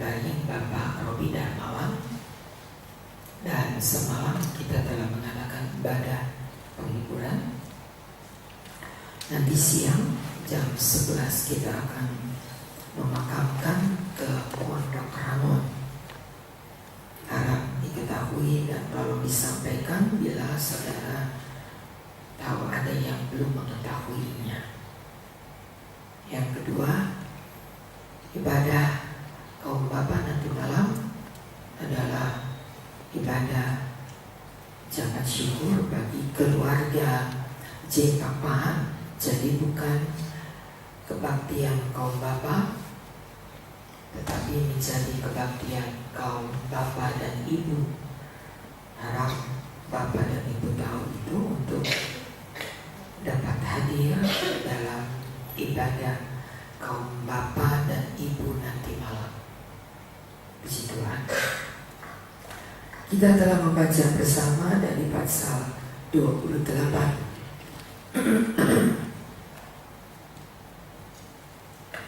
kembali Bapak Robi Darmawan. Dan semalam kita telah mengadakan ibadah penghiburan. Nanti siang jam 11 kita akan memakamkan ke Pondok Rangon. Harap diketahui dan tolong disampaikan bila saudara tahu ada yang belum mengetahuinya. Yang kedua, ibadah kaum Bapa nanti malam adalah ibadah jagat syukur bagi keluarga J. Kapahan. Jadi bukan kebaktian kaum Bapa, tetapi menjadi kebaktian kaum Bapa dan Ibu. Harap Bapak dan Ibu tahu itu untuk dapat hadir dalam ibadah kaum Bapa dan Ibu nanti malam. Puji Tuhan. Kita telah membaca bersama dari pasal 28.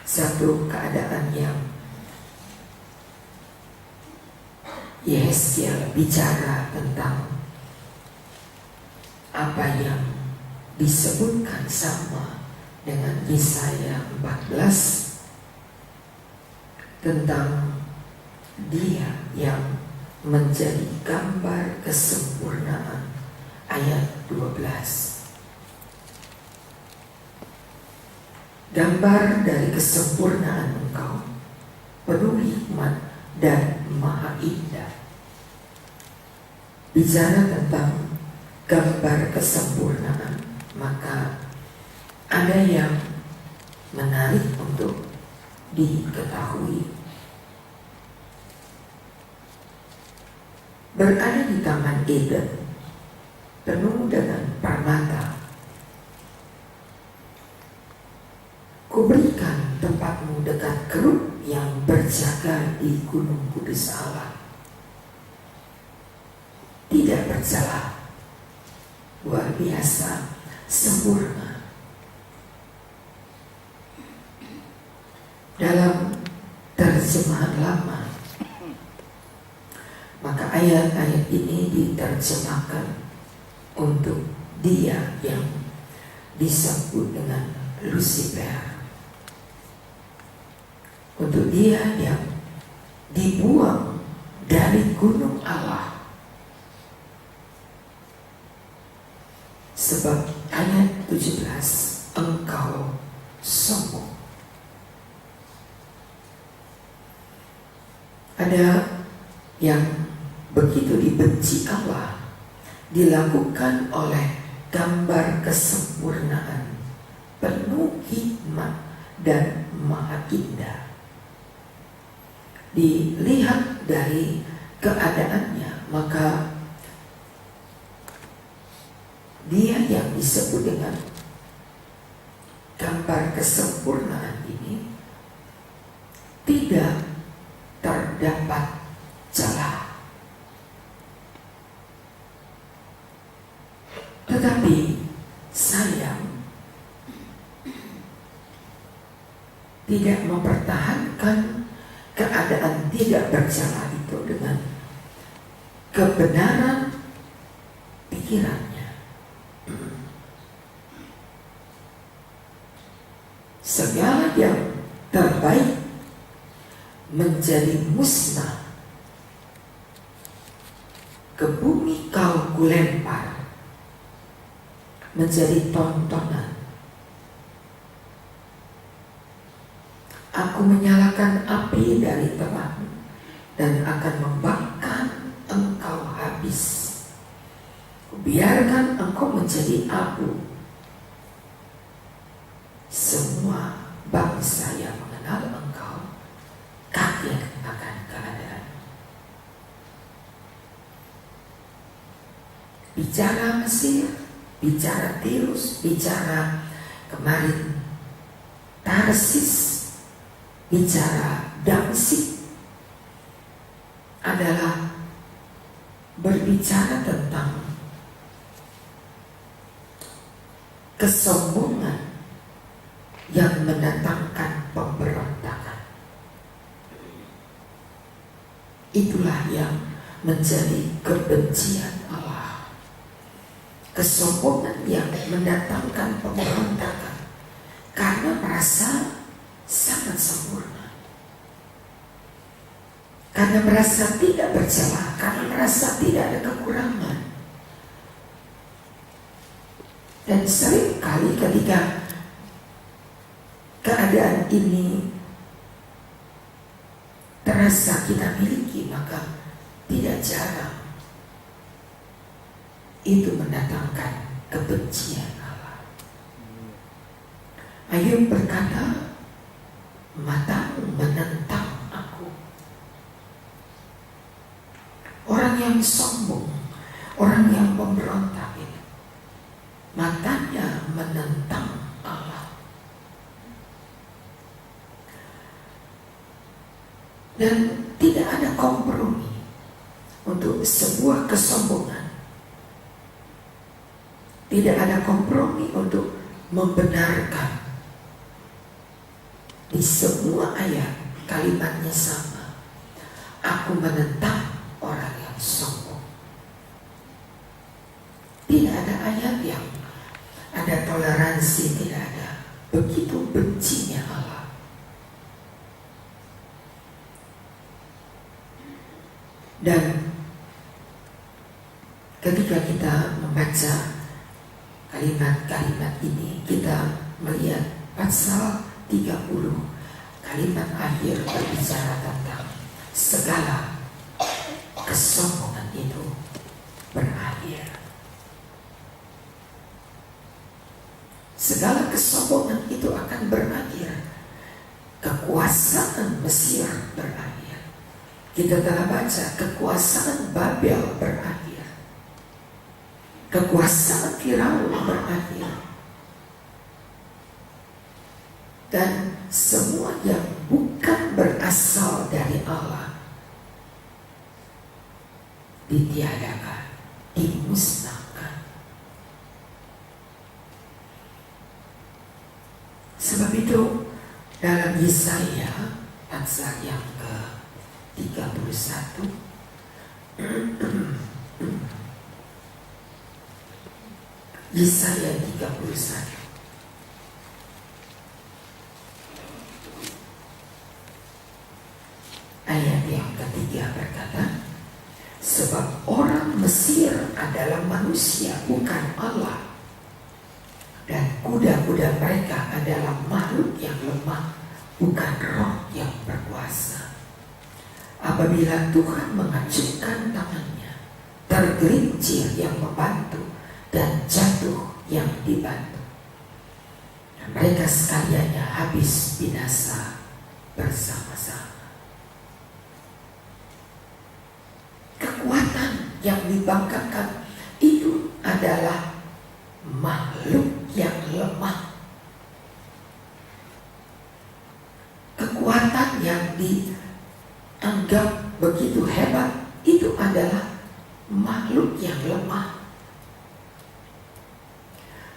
Satu keadaan yang Yesaya bicara tentang apa yang disebutkan sama dengan Yesaya 14 tentang Dia yang menjadi gambar kesempurnaan, ayat 12. Gambar dari kesempurnaan Engkau, penuh hikmat dan maha indah. Bicara tentang gambar kesempurnaan, maka ada yang menarik untuk diketahui. Berada di Taman Eden, penuh dengan permata. Kuberikan tempatmu dekat kerub yang berjaga di gunung kudus Allah. Tidak bercela, luar biasa, sempurna. Dalam terjemahan lama, maka ayat-ayat ini diterjemahkan untuk Dia yang disebut dengan Lucifer. Untuk Dia yang dibuang dari gunung Allah. Sebab ayat 17, engkau sombong. Ada yang begitu dibenci Allah, dilakukan oleh gambar kesempurnaan, penuh hikmat dan maha indah. Dilihat dari keadaannya, maka Dia yang disebut dengan gambar kesempurnaan ini tidak terdapat celah. Tetapi sayang, tidak mempertahankan keadaan tidak bercela itu dengan kebenaran pikirannya. Segala yang terbaik menjadi musnah. Ke bumi kau kulempar, menjadi tontonan. Aku menyalakan api dari tempat dan akan membakar engkau habis. Biarkan engkau menjadi abu. Semua bangsa yang mengenal engkau kaget akan keadaan. Bicara Mesir, bicara Tirus, bicara kemarin Tarsis, bicara Damsik, adalah berbicara tentang kesombongan yang mendatangkan pemberontakan. itulah yang menjadi kebencian Allah. Kesombongan yang mendatangkan pemberontakan karena merasa sangat sempurna, karena merasa tidak bercelah, karena merasa tidak ada kekurangan. Dan seringkali ketika keadaan ini terasa kita miliki, maka tidak jarang itu mendatangkan kebencian Allah. Ayub berkata, matamu menentang aku. Orang yang sombong, orang yang pemberontak itu, matanya menentang Allah. Dan tidak ada kompromi untuk sebuah kesombongan. Tidak ada kompromi untuk membenarkan. Di semua ayat kalimatnya sama. Aku menentang orang yang sombong. Tidak ada ayat yang ada toleransi, tidak ada. Begitu bencinya Allah. Dan ketika kita membaca kalimat-kalimat ini, kita melihat pasal 30, kalimat akhir berbicara tentang segala kesombongan itu berakhir. Segala kesombongan itu akan berakhir. Kekuasaan Mesir berakhir. Kita telah baca kekuasaan Babel berakhir. Kekuasaan Firaun berakhir. Dan semua yang bukan berasal dari Allah ditiadakan, dimusnahkan. Sebab itu dalam Yesaya pasal yang ke-31 Yesaya 31 ayat yang ketiga berkata, sebab orang Mesir adalah manusia bukan Allah, dan kuda-kuda mereka adalah makhluk yang lemah bukan roh yang berkuasa. Apabila Tuhan mengacungkan tangannya, tergelincir yang membantu dan jatuh yang dibantu, dan mereka sekaliannya habis binasa bersama-sama. Kekuatan yang dibanggakan itu adalah makhluk yang lemah. Kekuatan yang dianggap begitu hebat itu adalah makhluk yang lemah.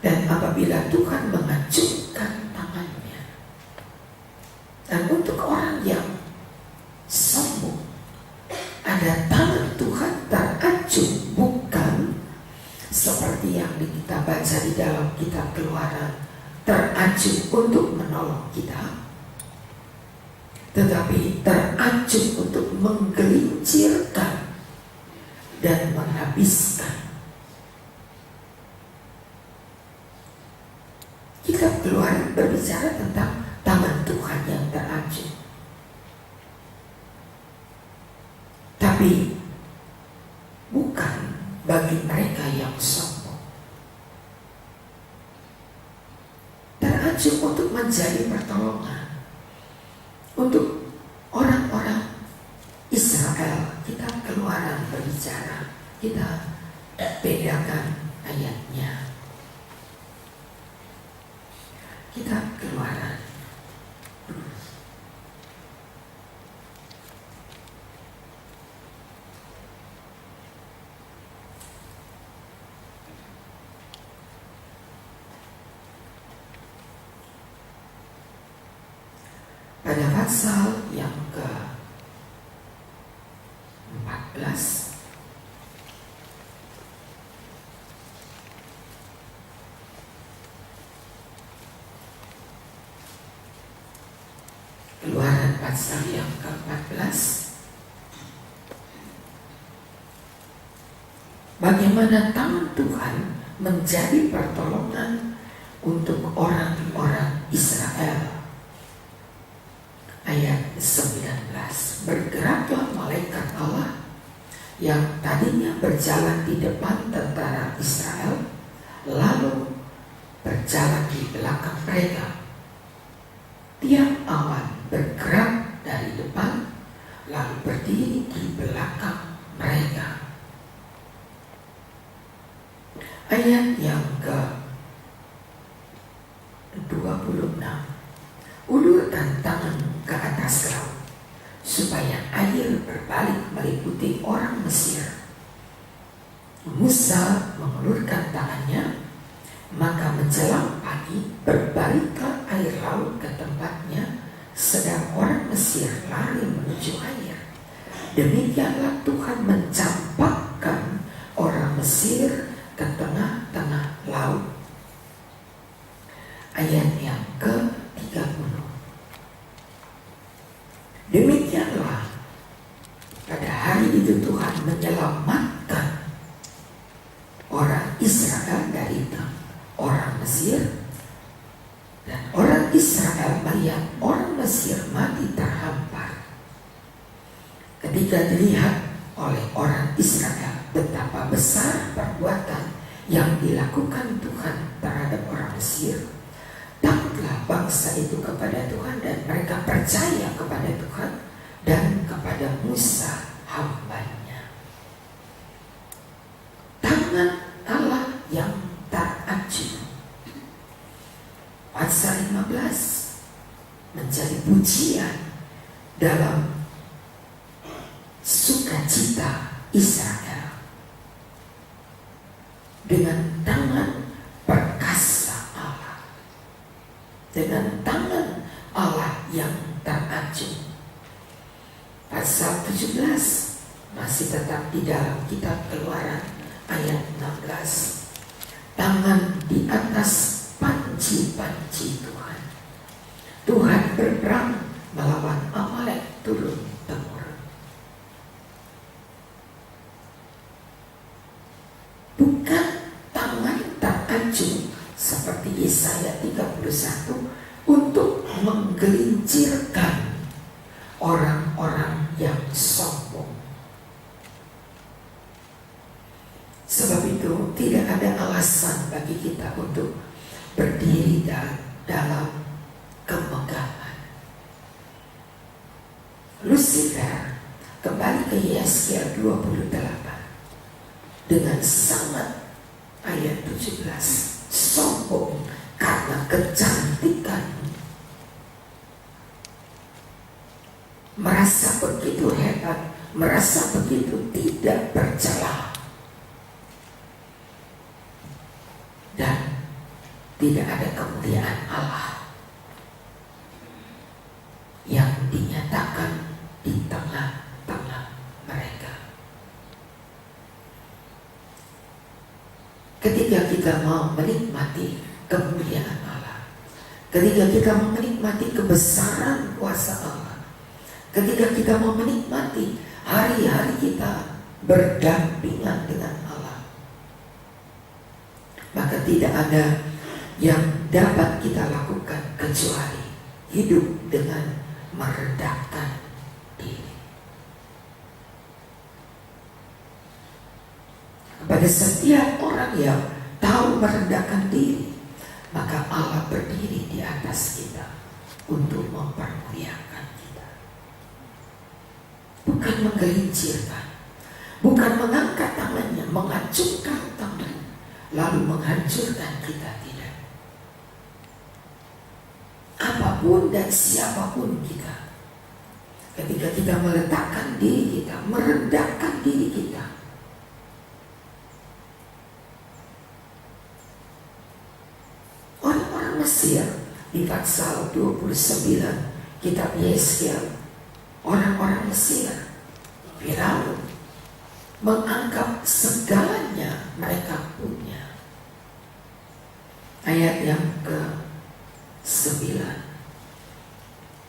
Dan apabila Tuhan mengacungkan tangannya, dan untuk orang yang sombong, ada tangan Tuhan teracung, bukan seperti yang kita baca di dalam kitab Keluaran, teracung untuk menolong kita, tetapi teracung untuk menggelincirkan dan menghabiskan. Kitab Keluaran berbicara tentang tangan Tuhan yang teracung. Tapi bukan bagi mereka yang sombong. Teracung untuk menjadi pertolongan untuk orang-orang Israel. Kitab Keluaran berbicara, kita bedakan ayatnya. Kitab Keluaran pada pasal yang 14. Keluaran pasal yang ke-14. Bagaimana tangan Tuhan menjadi pertolongan untuk orang-orang Israel. Ayat 19. Bergeraklah malaikat Allah yang tadinya berjalan di depan tentara Israel, lalu berjalan di belakang mereka. Tiap awan bergerak dari depan, lalu berdiri di belakang mereka. Ayat yang ke-26. Ulurkan tanganmu ke atas laut, supaya air berbalik meliputi orang Mesir. Musa mengulurkan tangannya, maka menjelang pagi berbaliklah air laut ke tempatnya, sedang orang Mesir lari menuju air. Demikianlah Tuhan mencampakkan orang Mesir ke tengah-tengah laut. Ayat yang ke-30. Demikianlah pada hari itu Tuhan menyelamatkan orang Israel dari orang Mesir, dan orang Israel melihat orang Mesir mati terhampar. Ketika dilihat oleh orang Israel betapa besar perbuatan yang dilakukan Tuhan terhadap orang Mesir, takutlah bangsa itu kepada Tuhan, dan mereka percaya kepada Tuhan dan kepada Musa hamba-Nya. Tangan Allah yang tak acuh. Pasal 15 menjadi pujian dalam sukacita Israel. Dengan tangan perkasa Allah, dengan tangan Allah yang teracuh. Pasal 17 masih tetap di dalam kitab Keluaran ayat 16. Tangan di atas panci-panci Tuhan. Tuhan berperang melawan Amalek turun temurun. Bukan tangan teracuh seperti Yesaya 31 untuk menggelincirkan orang-orang yang sombong. Sebab itu tidak ada alasan bagi kita untuk berdiri dalam kemegahan. Lucifer kembali ke Yesaya 28 dengan sangat, ayat 17, sombong karena kecantikan, merasa begitu hebat, merasa begitu tidak bercela, dan tidak ada kemuliaan Allah yang dinyatakan di tengah-tengah mereka. Ketika kita mau menikmati kemuliaan Allah, ketika kita mau menikmati kebesaran kuasa Allah, ketika kita mau menikmati hari-hari kita berdampingan dengan Allah, maka tidak ada yang dapat kita lakukan kecuali hidup dengan merendahkan diri. Kepada setiap orang yang tahu merendahkan diri, maka Allah berdiri di atas kita untuk mempermuliakan kita. Bukan menggelincirkan, bukan mengangkat tangannya, mengacungkan tangan, lalu menghancurkan kita, tidak. Apapun dan siapapun kita, ketika kita meletakkan diri kita, merendahkan diri kita, orang-orang Mesir di pasal 29 kitab Yesaya, orang-orang Mesir, Firaun menganggap segalanya mereka punya. Ayat yang ke-9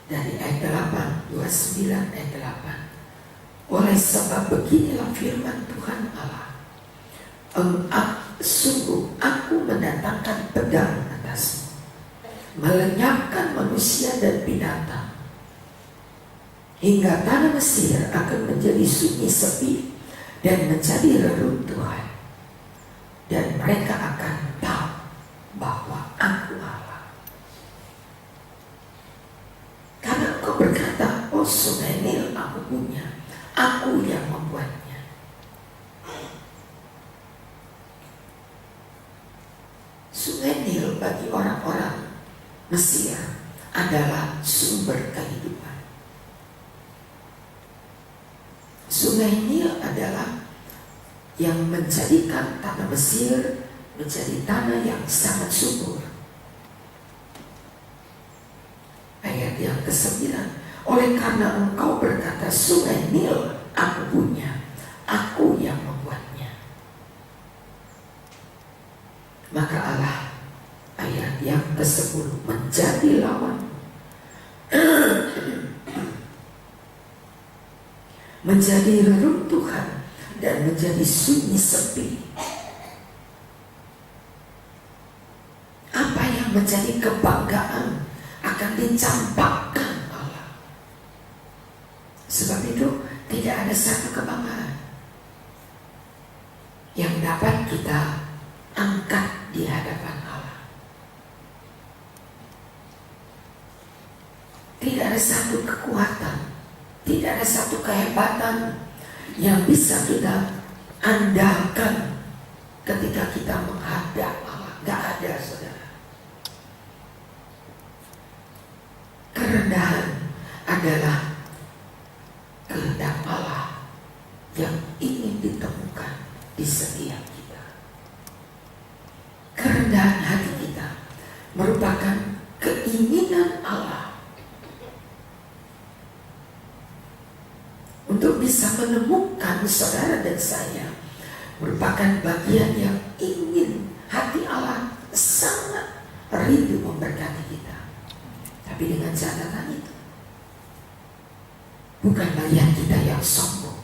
dari ayat 8, 29 ayat 8. Oleh sebab beginilah firman Tuhan Allah, sungguh aku mendatangkan pedang atasmu, melenyapkan manusia dan binatang, hingga tanah Mesir akan menjadi sunyi sepi dan menjadi reruntuhan, dan mereka akan tahu bahwa aku Allah. Karena engkau berkata, oh sungai Nil aku punya, aku yang membuatnya. Sungai Nil bagi orang-orang Mesir adalah sumber kehidupan. Sungai Nil adalah yang menjadikan tanah Mesir menjadi tanah yang sangat subur. Ayat yang ke-9, oleh karena engkau berkata sungai Nil aku punya, aku yang membuatnya. Maka Allah, ayat yang ke-10, menjadi lawan, menjadi reruntuhan dan menjadi sunyi sepi. Apa yang menjadi kebanggaan akan dicampakkan Allah. Sebab itu tidak ada satu kebanggaan yang dapat kita angkat di hadapan Allah. Tidak ada satu kekuatan, tidak ada satu kehebatan yang bisa kita andalkan ketika kita menghadap Allah. Gak ada, saudara. Kerendahan adalah kehendak Allah yang ingin ditemukan di setiap kita. Kerendahan hati kita merupakan keinginan Allah untuk bisa menemukan saudara dan saya, merupakan bagian yang ingin hati Allah sangat rindu memberkati kita. Tapi dengan catatan itu, bukan melihat kita yang sombong,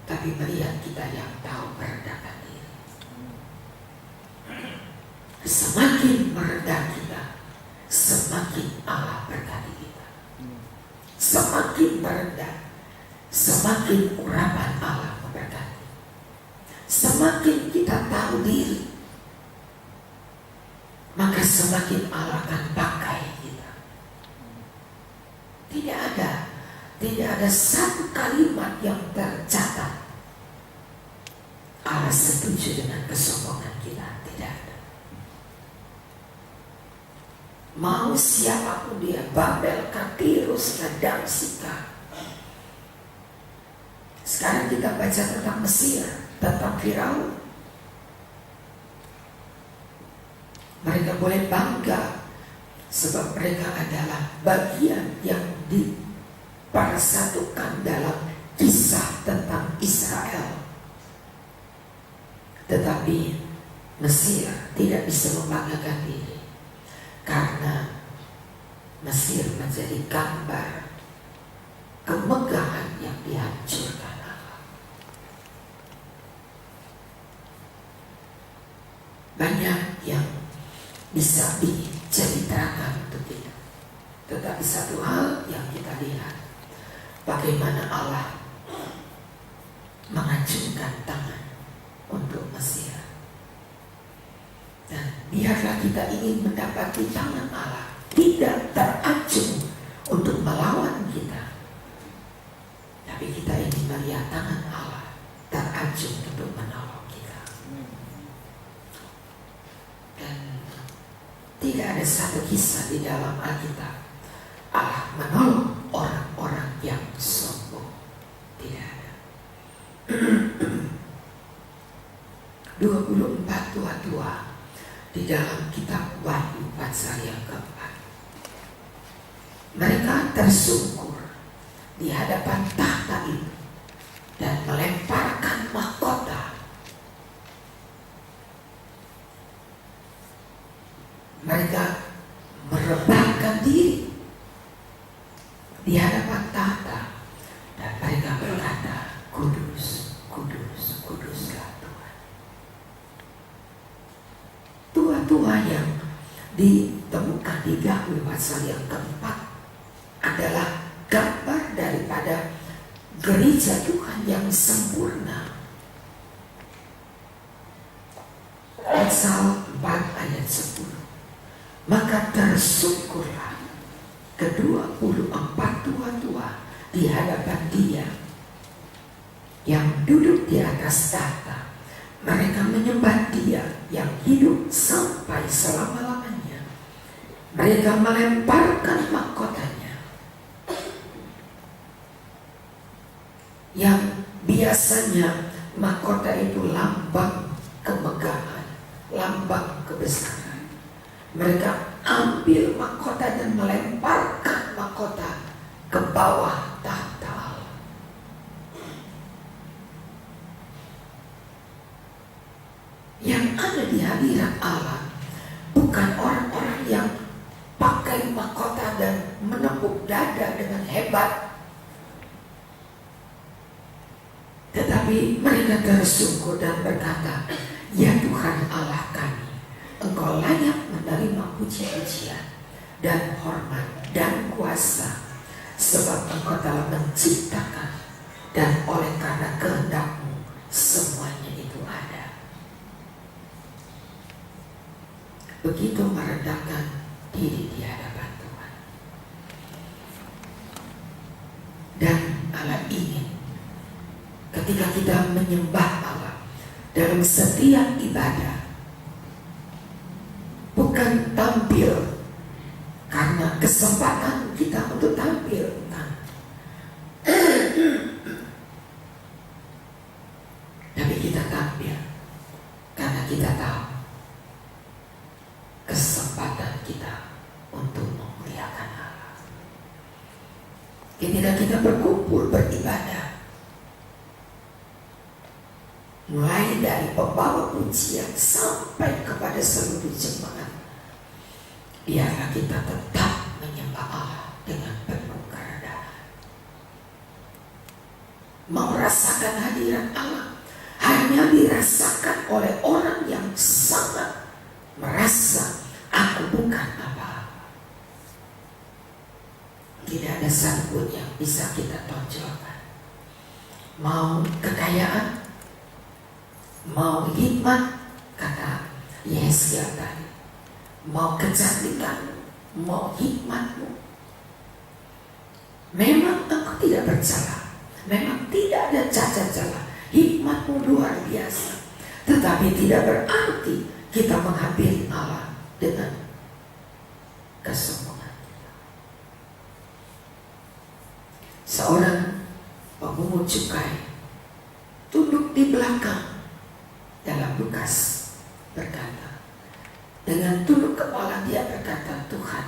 tapi melihat kita yang tahu merendahkan diri. Semakin merendah kita, semakin Allah berkati kita. Semakin merendah, semakin urapan Allah memberkati. Semakin kita tahu diri, maka semakin Allah akan pakai kita. Tidak ada satu kalimat yang tercatat Allah setuju dengan kesombongan kita. Tidak ada. Mau siapapun dia, Babel, Tirus, Damsika. Sekarang kita baca tentang Mesir, tentang Firaun. Mereka boleh bangga sebab mereka adalah bagian yang dipersatukan dalam kisah tentang Israel. Tetapi Mesir tidak bisa membanggakan diri karena Mesir menjadi gambar kemegahan yang dihancurkan Allah. Banyak yang bisa diceritakan untuk kita, tetapi satu hal yang kita lihat, bagaimana Allah mengacungkan tangan untuk Mesir. Dan biarlah kita ingin mendapati tangan Allah tidak teracung untuk melawan kita, tapi kita ingin melihat tangan Allah teracung untuk menolong kita. Dan tidak ada satu kisah di dalam Alkitab Allah menolong orang-orang yang sombong. Tidak ada. 24 tua-tua di dalam kitab Wahyu pasal yang keempat. Mereka tersungkur di hadapan tahta itu dan melempar mereka merebahkan diri di hadapan tahta dan mereka berkata, kudus, kudus, kuduslah Tuhan. Tua-tua yang ditemukan di Yahweh pasal yang keempat adalah gambar daripada gereja Tuhan yang sempurna. Pasal 4 ayat 10. Maka tersyukurlah ke-24 tua-tua di hadapan Dia yang duduk di atas tahta. Mereka menyembah Dia yang hidup sampai selama-lamanya. Mereka melemparkan mahkotanya yang biasanya mahkota itu lambang kemegahan, lambang kebesaran. Mereka ambil mahkota dan melemparkan mahkota ke bawah tahta Allah. Yang ada di hadirat Allah bukan orang-orang yang pakai mahkota dan menepuk dada dengan hebat, tetapi mereka tersyukur dan berkata, ya Tuhan Allah kami, Engkau layak menerima puji-pujian dan hormat dan kuasa, sebab Engkau telah menciptakan dan oleh karena kehendak-Mu semuanya itu ada. Begitu merendahkan diri di hadapan Tuhan. Dan Allah ingin ketika kita menyembah Allah dalam setiap ibadah, bukan tampil karena kesempatan kita untuk tampil, bukan. Tapi kita tampil karena kita tahu kesempatan kita untuk memuliakan Allah. Ketika kita berkumpul beribadah, mulai dari pembawa pujian sampai kepada seluruh jemaat, biarlah kita tetap menyembah Allah dengan penuh kerendahan. Mau rasakan hadirat Allah hanya dirasakan oleh orang yang sangat merasa aku bukan apa-apa. Tidak ada satupun yang bisa kita tonjolkan. Mau kekayaan, mau hikmat, kata Yesaya tadi, mau kecantikan, mau hikmatmu, memang engkau tidak bercela, memang tidak ada cacat celah, hikmatmu luar biasa, tetapi tidak berarti kita menghampiri Allah dengan kesombongan. Seorang pemungut cukai tunduk di belakang dalam Lukas berkata, dengan tunduk kepala dia berkata, Tuhan,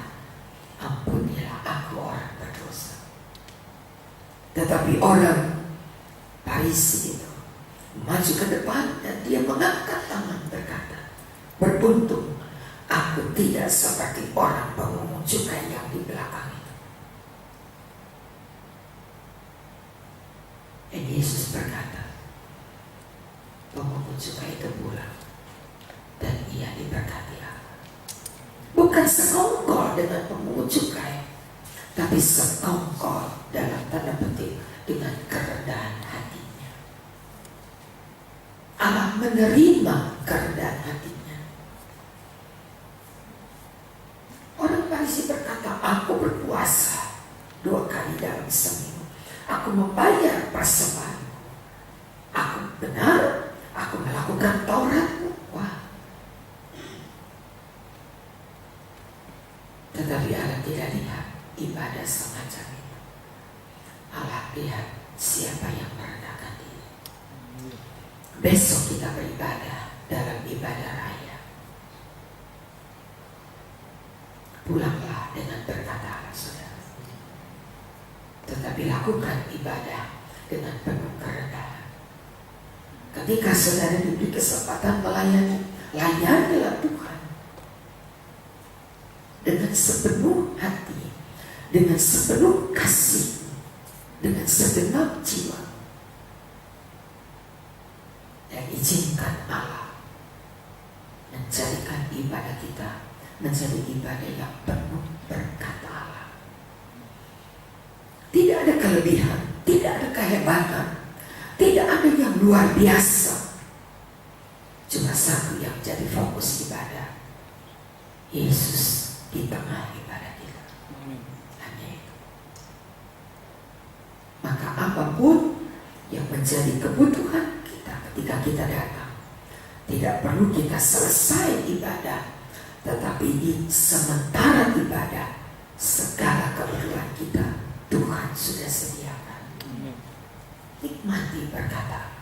ampunilah aku orang berdosa. Tetapi orang Farisi itu maju ke depan dan dia mengangkat tangan berkata, beruntung aku tidak seperti orang pemungut cukai yang di belakang itu. Dan Yesus berkata, pemungut cukai itu pulang dan ia diberkati Allah. Bukan sekongkol dengan pemungut cukai, tapi sekongkol dalam tanda petik dengan kerendahan hatinya. Allah menerima kerendahan hatinya. Orang Farisi berkata, aku berpuasa 2 kali dalam seminggu, aku membayar persembahan, aku benar, aku melakukan Taurat. Wah. Tetapi Allah tidak lihat ibadah semacam itu. Allah lihat siapa yang merendahkan diri. Besok kita beribadah dalam ibadah raya. Pulanglah dengan berkat Allah, saudara. Tetapi lakukan ibadah dengan penuh kerendahan. Ketika saudara diberi kesempatan melayani, layanilah Tuhan. dengan sepenuh hati, dengan sepenuh kasih, dengan segenap jiwa. Dan izinkan Allah menjadikan ibadah kita menjadi ibadah yang penuh berkat Allah. Tidak ada kelebihan, tidak ada kehebatan, tidak ada yang luar biasa. Cuma satu yang jadi fokus ibadah, Yesus di tengah ibadah kita. Hanya itu. Maka apapun yang menjadi kebutuhan kita ketika kita datang, tidak perlu kita selesai ibadah, tetapi di sementara ibadah, segala keperluan kita Tuhan sudah sediakan. Nikmati berkata,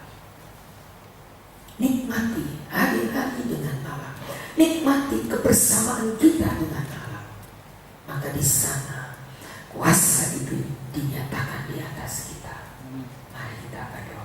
nikmati hari-hari dengan Allah, nikmati kebersamaan kita dengan Allah. Maka di sana kuasa itu dinyatakan di atas kita. Mari kita berdoa.